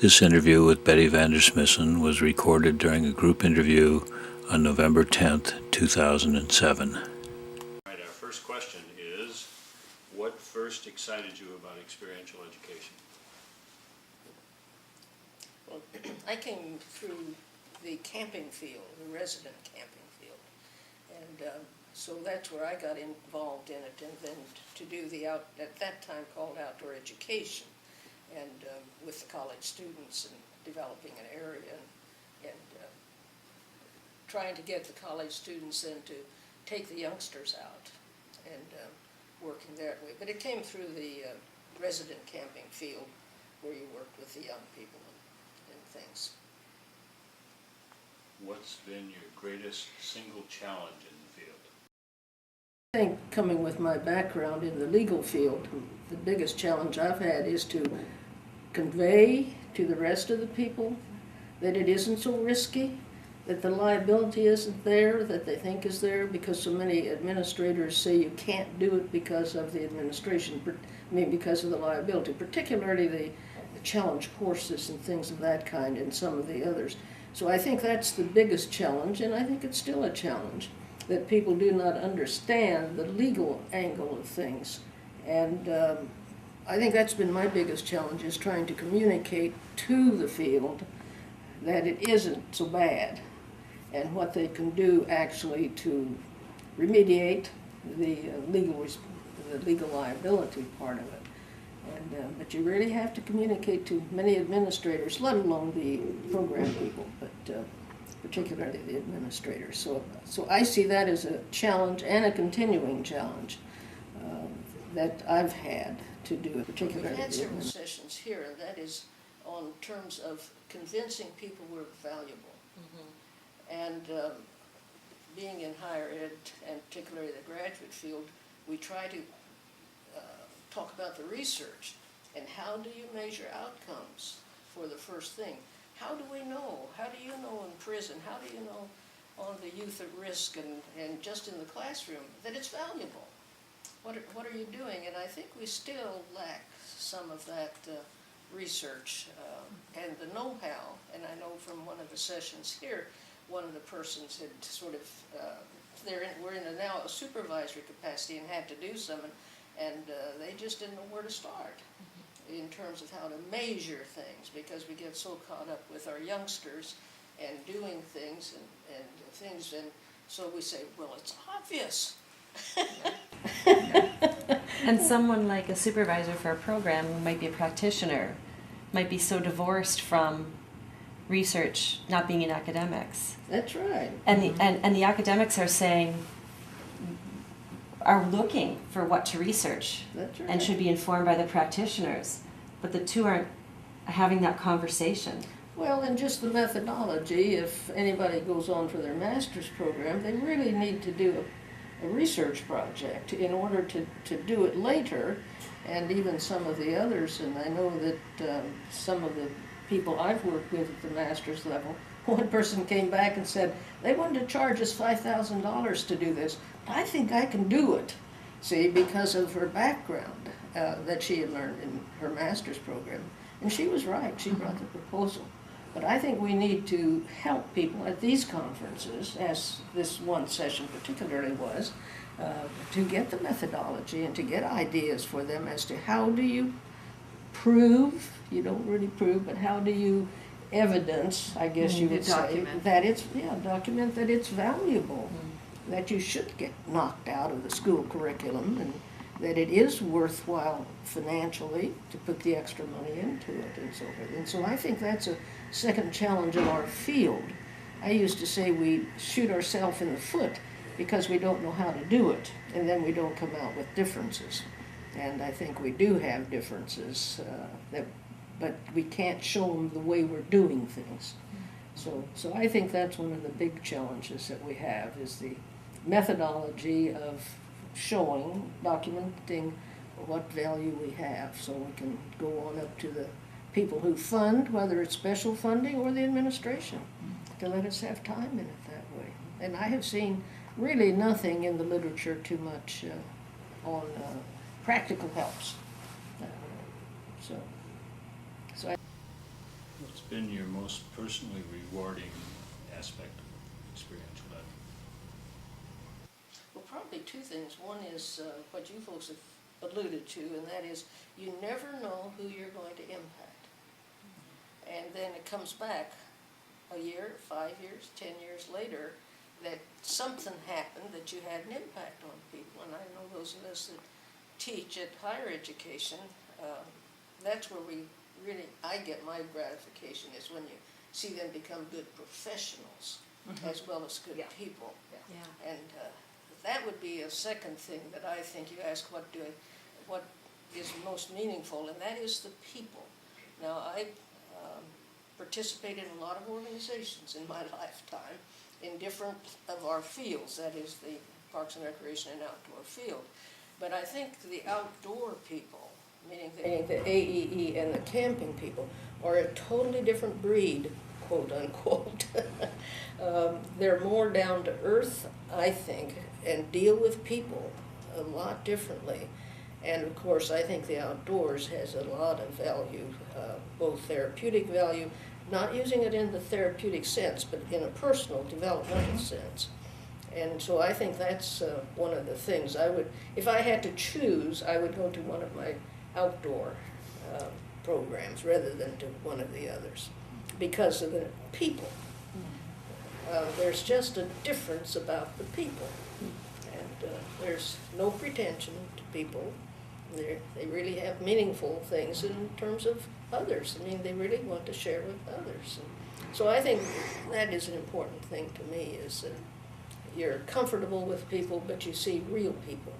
This interview with Betty Vander Smissen was recorded during a group interview on November 10th, 2007. All right, our first question is, what first excited you about experiential education? Well, I came through the camping field, the resident camping field, and so that's where I got involved in it, and then to do the at that time called outdoor education, and with the college students and developing an area and trying to get the college students then to take the youngsters out and working that way. But it came through the resident camping field where you worked with the young people and things. What's been your greatest single challenge in the field? I think coming with my background in the legal field, the biggest challenge I've had is to convey to the rest of the people that it isn't so risky, that the liability isn't there, that they think is there, because so many administrators say you can't do it because of the administration, because of the liability, particularly the challenge courses and things of that kind and some of the others. So I think that's the biggest challenge, and I think it's still a challenge, that people do not understand the legal angle of things. And I think that's been my biggest challenge, is trying to communicate to the field that it isn't so bad and what they can do actually to remediate the legal liability part of it. And, but you really have to communicate to many administrators, let alone the program people, but particularly the administrators. So I see that as a challenge and a continuing challenge that I've had to do, particularly. We've had several sessions here, and that is on terms of convincing people we're valuable. And being in higher ed, and particularly the graduate field, we try to talk about the research and how do you measure outcomes for the first thing. How do we know? How do you know in prison? How do you know on the youth at risk and just in the classroom that it's valuable? What are you doing? And I think we still lack some of that research and the know-how. And I know from one of the sessions here, one of the persons had sort of, we're in now a supervisory capacity and had to do some, and they just didn't know where to start in terms of how to measure things, because we get so caught up with our youngsters and doing things and things, and so we say, well, it's obvious. And someone like a supervisor for a program who might be a practitioner might be so divorced from research, not being in academics. That's right. And the academics are looking for what to research. That's right. And should be informed by the practitioners, but the two aren't having that conversation. Well, and just the methodology, if anybody goes on for their master's program, they really need to do a research project in order to do it later, and even some of the others, and I know that some of the people I've worked with at the master's level, one person came back and said, they wanted to charge us $5,000 to do this. I think I can do it, see, because of her background that she had learned in her master's program. And she was right, she brought the proposal. But I think we need to help people at these conferences, as this one session particularly was, to get the methodology and to get ideas for them as to how do you prove, you don't really prove, but how do you evidence, I guess you would say, that it's, document that it's valuable, that you should get knocked out of the school curriculum, and that it is worthwhile financially to put the extra money into it and so forth. And so I think that's a second challenge in our field. I used to say we shoot ourselves in the foot because we don't know how to do it, and then we don't come out with differences. And I think we do have differences, but we can't show them the way we're doing things. So I think that's one of the big challenges that we have, is the methodology of showing, documenting what value we have, so we can go on up to the people who fund, whether it's special funding or the administration, to let us have time in it that way. And I have seen really nothing in the literature too much on practical helps. So What's been your most personally rewarding aspect of experiential ed? Well, probably two things. One is what you folks have alluded to, and that is you never know who you're going to impact. And then it comes back a year, 5 years, 10 years later, that something happened that you had an impact on people. And I know those of us that teach at higher education, that's where we really, I get my gratification is when you see them become good professionals as well as good people. Yeah. And that would be a second thing that I think you ask what is most meaningful, and that is the people. Now, I participated in a lot of organizations in my lifetime in different of our fields, that is the Parks and Recreation and outdoor field. But I think the outdoor people, meaning the AEE and the camping people, are a totally different breed, quote unquote. They're more down to earth, I think, and deal with people a lot differently. And of course, I think the outdoors has a lot of value, both therapeutic value, not using it in the therapeutic sense, but in a personal developmental sense. And so I think that's one of the things I would, if I had to choose, I would go to one of my outdoor programs rather than to one of the others because of the people. There's just a difference about the people. And there's no pretension to people. They really have meaningful things in terms of others. I mean, they really want to share with others. And so I think that is an important thing to me, is that you're comfortable with people, but you see real people.